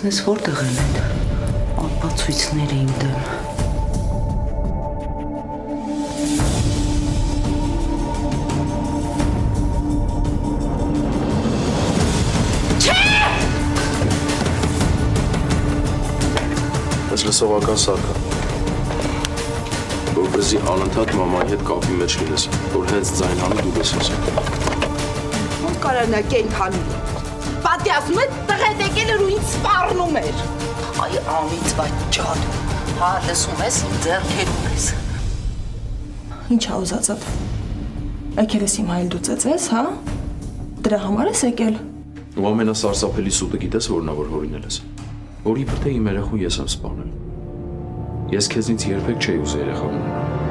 Կհասնես որտեղ են այդ ապացույցները իմ դեմ։ Այս լսողական սարքա, որպեսզի անընդհատ մամայի հետ կապի մեջ լինես, որ հենց ձայն հանի դու ես ասում։ Ոնց կարա նա կենդանի։ Պատյասում է տղետ եկել էր ու ինձ սպառնում էր։ Այ ամիծվա ջան, հա լսում ես իմ ձեռքերում ես։ Ինչ ա ուզածդ։ Եկել ես իմ հայել դու ծեծես, հա։ Դրա համար ես եկել։ Ու ամենասարսափելի սուտը գիտես որն ա որ հորինել ես։ Որ իբր թե իմ երեխուն ես եմ սպանել։ Ես քեզնից երբեք չէի ուզել երեխա ունենալ։